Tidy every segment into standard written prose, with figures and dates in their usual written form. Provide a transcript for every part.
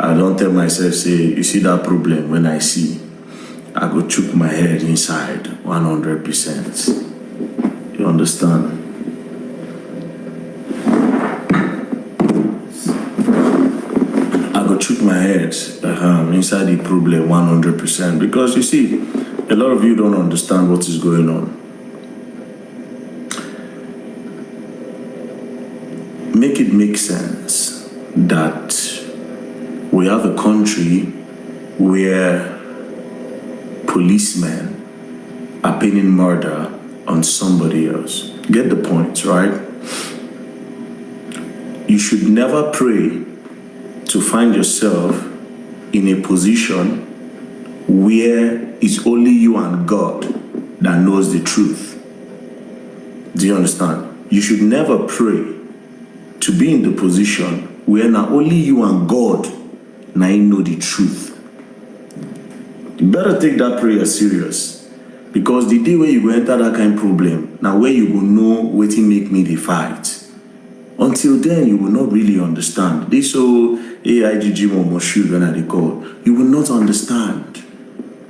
I don't tell myself, say, you see that problem when I see, I go chook my head inside 100%. You understand? I go chook my head inside the problem 100%, because you see, a lot of you don't understand what is going on. Make it make sense that we have a country where policemen are pinning murder on somebody else. Get the point, right? You should never pray to find yourself in a position where it's only you and God that knows the truth. Do you understand? You should never pray to be in the position where not only you and God now you know the truth. You better take that prayer serious, because the day where you go enter that kind of problem, now where you will know what make me the fight. Until then, you will not really understand. This so AIGG Moshood when I call, you will not understand.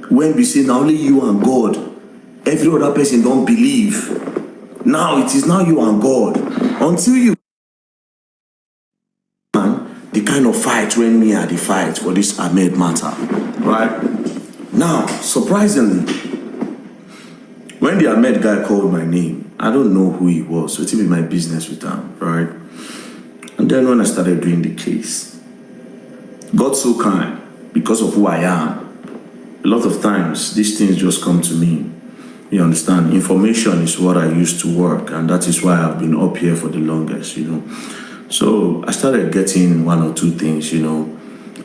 When we say now only you and God, every other person don't believe. Now it is now you and God. Until you the kind of fight when me are the fight for this Ahmed matter, right? Now, surprisingly, when the Ahmed guy called my name, I don't know who he was, so it be my business with him, right? And then when I started doing the case, God so kind, because of who I am, a lot of times these things just come to me. You understand? Information is what I use to work, and that is why I've been up here for the longest, you know. So I started getting one or two things, you know,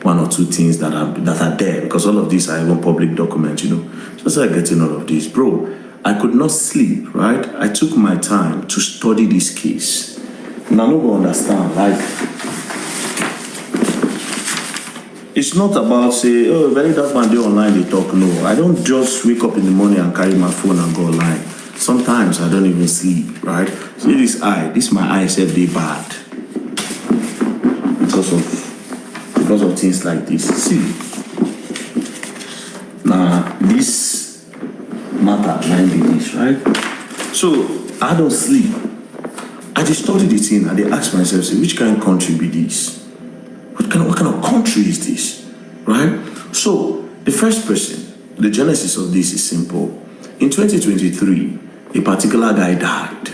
one or two things that are there, because all of these are even public documents, you know. So I started getting all of this. Bro, I could not sleep, right? I took my time to study this case. And I'm not going to understand, like, it's not about say, oh, Verydarkman, they online, they talk. No, I don't just wake up in the morning and carry my phone and go online. Sometimes I don't even sleep, right? See this eye, my eye said they bad. Because of things like this. See, now this matter like this, right? So I don't sleep. I just studied it in and they asked myself, say, which kind of country be this? What kind of country is this? Right? So the first person, the genesis of this is simple. In 2023, a particular guy died.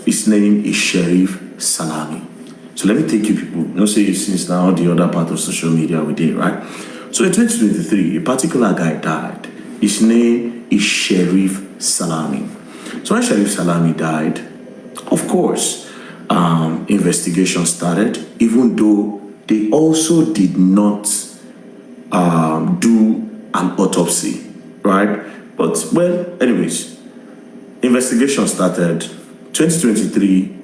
His name is Sheriff Salami. So let me take you people, you know, say since now the other part of social media we did, right? So in 2023, a particular guy died. His name is Sheriff Salami. So when Sheriff Salami died, of course, investigation started, even though they also did not do an autopsy, right? But, well, anyways, investigation started, 2023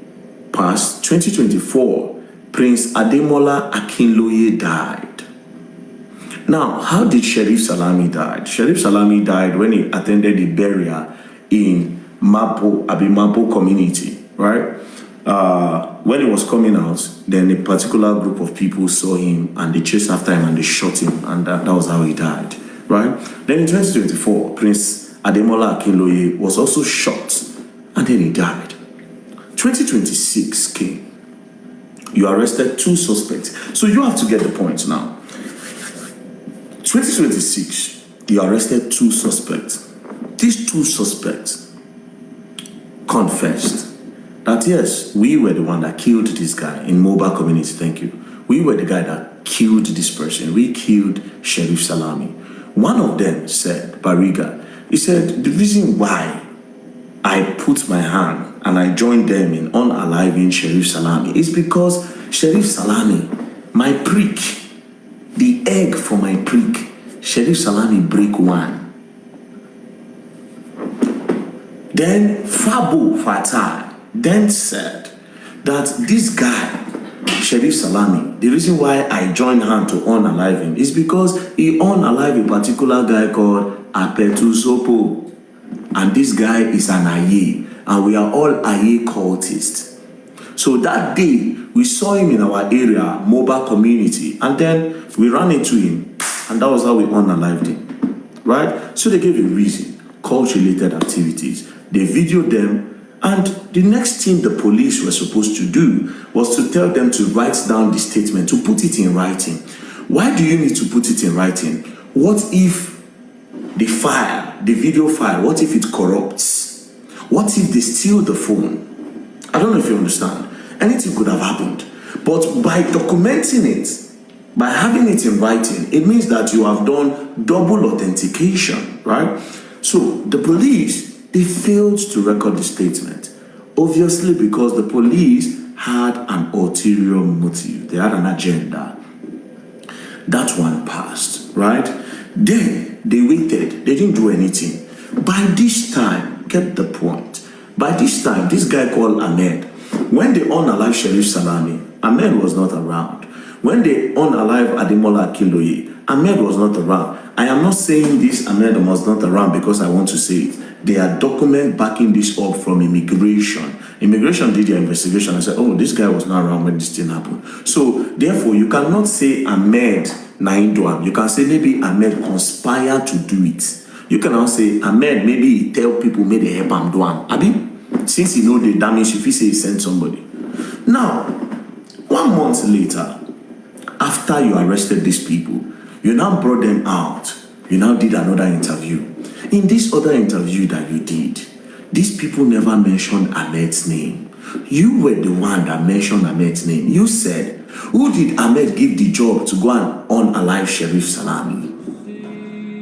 passed, 2024, Prince Ademola Akinloye died. Now, how did Sheriff Salami die? Sheriff Salami died when he attended a burial in Mapo community, right? When he was coming out, then a particular group of people saw him and they chased after him and they shot him, and that was how he died, right? Then in 2024, Prince Ademola Akinloye was also shot and then he died. 2026 came. You arrested 2 suspects. So you have to get the point now. 2026, you arrested 2 suspects. These 2 suspects confessed that yes, we were the one that killed this guy in mobile community. Thank you. We were the guy that killed this person. We killed Sheriff Salami. One of them said, Bariga, he said, the reason why I put my hand and I joined them in unaliving Sheriff Salami is because Sheriff Salami, my prick, the egg for my prick, Sheriff Salami break one. Then Fabo Fatah then said that this guy, Sheriff Salami, the reason why I joined hand to unalive him is because he unalive a particular guy called Apetu Sopo. And this guy is an Aye, and we are all Aye cultists. So that day, we saw him in our area, mobile community, and then we ran into him, and that was how we unalived him, right? So they gave a reason, cult-related activities. They videoed them, and the next thing the police were supposed to do was to tell them to write down the statement, to put it in writing. Why do you need to put it in writing? What if the file, the video file, what if it corrupts? What if they steal the phone? I don't know if you understand. Anything could have happened. But by documenting it, by having it in writing, it means that you have done double authentication, right? So the police, they failed to record the statement. Obviously, because the police had an ulterior motive. They had an agenda. That one passed, right? Then they waited. They didn't do anything. By this time, get the point. By this time, this guy called Ahmed, when they unalived Sheriff Salami, Ahmed was not around. When they unalived Ademola Akinloye, Ahmed was not around. I am not saying this Ahmed was not around because I want to say it. They are document backing this up from immigration. Immigration did their investigation and said, oh, this guy was not around when this thing happened. So, therefore, you cannot say Ahmed Naindoan. You can say maybe Ahmed conspired to do it. You cannot say Ahmed, maybe he tell people, maybe they help him do it. Abi, since he know the damage, if he say he sent somebody. Now, 1 month later, after you arrested these people, you now brought them out. You now did another interview. In this other interview that you did, these people never mentioned Ahmed's name. You were the one that mentioned Ahmed's name. You said, who did Ahmed give the job to go and unalive Sheriff Salami?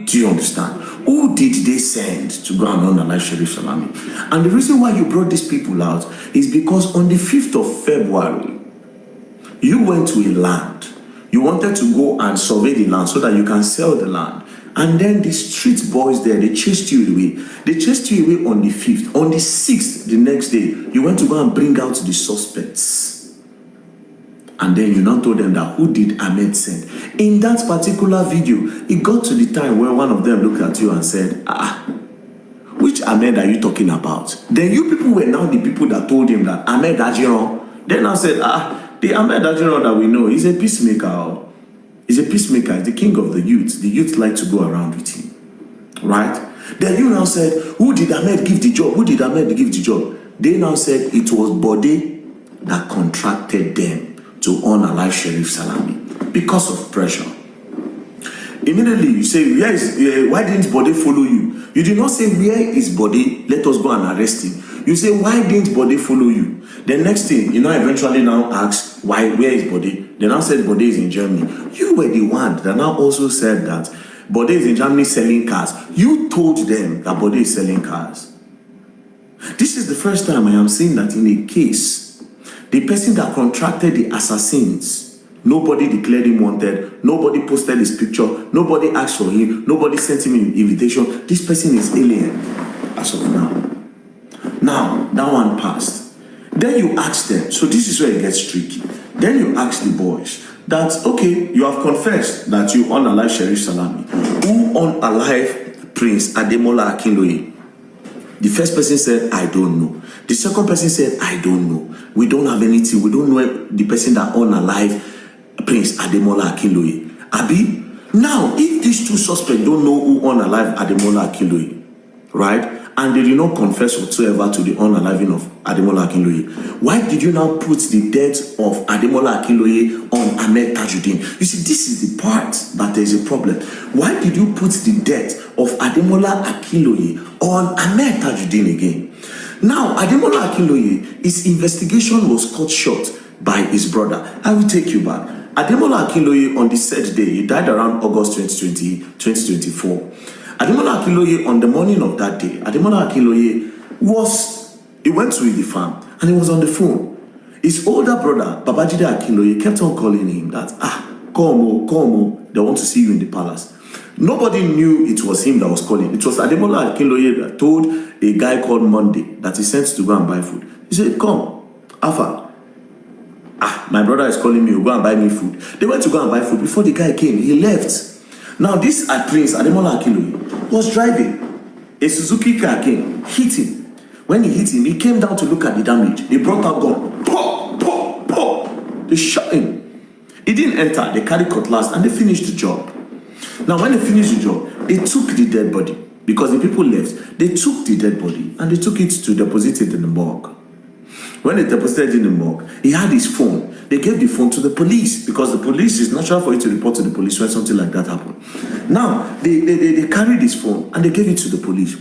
Do you understand? Who did they send to go and unalive Sheriff Salami? And the reason why you brought these people out is because on the 5th of February, you went to a land. You wanted to go and survey the land so that you can sell the land. And then the street boys there, they chased you away. They chased you away on the 5th. On the 6th, the next day, you went to go and bring out the suspects. And then you now told them that who did Ahmed send? In that particular video, it got to the time where one of them looked at you and said, which Ahmed are you talking about? Then you people were now the people that told him that Ahmed Ajiron. Then I said, the Ahmed Ajiron that we know, he's a peacemaker. He's a peacemaker, he's the king of the youth. The youth like to go around with him. Right? Then you now said, who did Ahmed give the job? Who did Ahmed give the job? They now said it was Bode that contracted them to unalive Sheriff Salami because of pressure. Immediately you say, why didn't Bode follow you? You did not say, where is Bode? Let us go and arrest him. You say, why didn't Bode follow you? The next thing, you know, eventually now ask, where is Bode? They now said Bode is in Germany. You were the one that now also said that Bode is in Germany selling cars. You told them that Bode is selling cars. This is the first time I am seeing that in a case, the person that contracted the assassins, nobody declared him wanted, nobody posted his picture, nobody asked for him, nobody sent him an invitation. This person is alien as of now. Now, that one passed. Then you ask them, so this is where it gets tricky. Then you ask the boys that, okay, you have confessed that you unalive Sheriff Salami. Who unalive Prince Ademola Akinloye? The first person said, I don't know. The second person said, I don't know. We don't have anything. We don't know the person that unalive Prince Ademola Akinloye. Abi, now, if these two suspects don't know who unalive Ademola Akinloye, right? And they did not confess whatsoever to the unaliving of Ademola Akinloye, why did you now put the death of Ademola Akinloye on Ahmed Tajuddin? You see, this is the part that there is a problem. Why did you put the death of Ademola Akinloye on Ahmed Tajuddin again? Now, Ademola Akinloye, his investigation was cut short by his brother. I will take you back. Ademola Akinloye, on the said day, he died around August 2024. Ademola Akinloye, on the morning of that day, Ademola Akinloye he went to the farm and he was on the phone. His older brother, Babajide Akinloye, kept on calling him that, come, they want to see you in the palace. Nobody knew it was him that was calling. It was Ademola Akinloye that told a guy called Monday that he sent to go and buy food. He said, come, Alpha. My brother is calling me, go and buy me food. They went to go and buy food. Before the guy came, he left. Now this Prince Ademola Akinloye was driving. A Suzuki car came, hit him. When he hit him, he came down to look at the damage. He brought out gun. They shot him. He didn't enter. They carried cutlass and they finished the job. Now, when they finished the job, they took the dead body because the people left. They took the dead body and they took it to deposit it in the morgue. When they deposited it in the morgue, he had his phone. They gave the phone to the police because the police is natural for you to report to the police when something like that happened. Now, they carried his phone and they gave it to the police.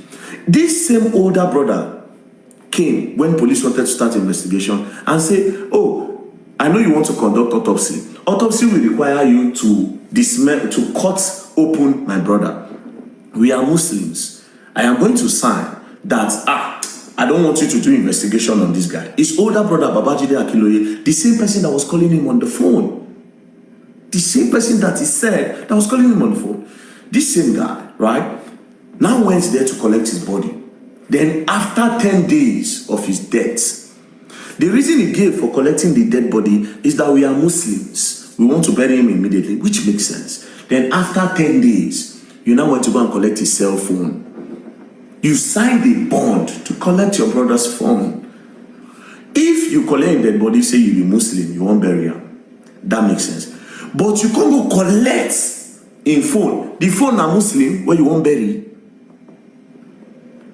This same older brother came when police wanted to start investigation and say, oh, I know you want to conduct autopsy. Autopsy will require you to cut open my brother. We are Muslims. I am going to sign that, I don't want you to do investigation on this guy. His older brother, Babajide Akiloye, the same person that was calling him on the phone. The same person that he said that was calling him on the phone. This same guy, right, now went there to collect his body. Then after 10 days of his death, the reason he gave for collecting the dead body is that we are Muslims. We want to bury him immediately, which makes sense. Then after 10 days, you now want to go and collect his cell phone. You signed a bond to collect your brother's phone. If you collect dead body, say you be Muslim, you won't bury him. That makes sense. But you can't go collect in phone. The phone are Muslim, where you won't bury.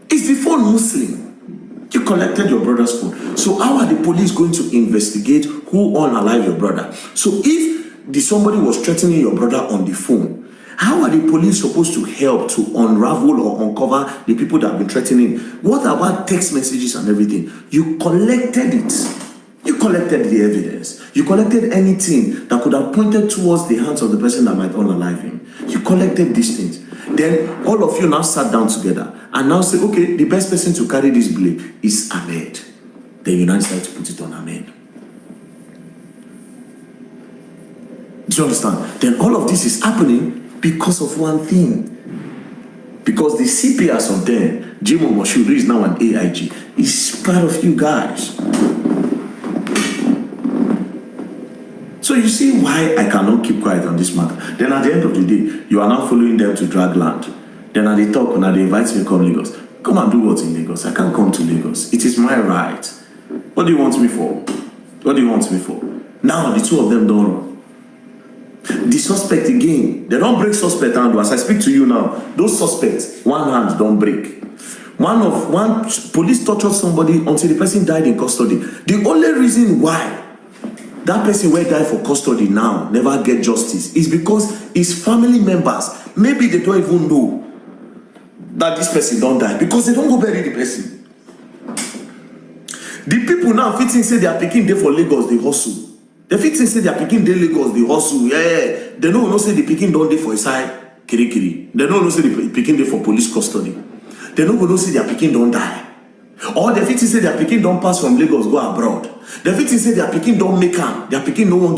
Is the phone Muslim? You collected your brother's phone. So how are the police going to investigate who unalive your brother? So if somebody was threatening your brother on the phone, how are the police supposed to help to unravel or uncover the people that have been threatening? What about text messages and everything? You collected it. You collected the evidence. You collected anything that could have pointed towards the hands of the person that might unalive him. You collected these things. Then all of you now sat down together and now say, okay, the best person to carry this blame is Ahmed. Then you now decide to put it on Ahmed. Do you understand? Then all of this is happening because of one thing. Because the CPS of them, Jimo Moshood, who is now an AIG, is part of you guys. So you see why I cannot keep quiet on this matter. Then at the end of the day, you are now following them to drag land. Then at the talk, when they invite me to come to Lagos, come and do what in Lagos? I can't come to Lagos. It is my right. What do you want me for? What do you want me for? Now the two of them don't run. The suspect again, they don't break suspect hand. As I speak to you now, those suspects, one hand don't break. One police tortured somebody until the person died in custody. The only reason why that person will die for custody now never get justice is because his family members, maybe they don't even know that this person don't die because they don't go bury the person. The people now fitting say they are picking day for Lagos, they hustle. They fitting say they are picking day Lagos, they hustle. Yeah, they don't say the picking don't day for inside Kirikiri. They don't say the picking day for police custody. They don't say their picking don't die. Or the fitting say their picking don't pass from Lagos go abroad. The fitting say their picking don't make am. Their picking no one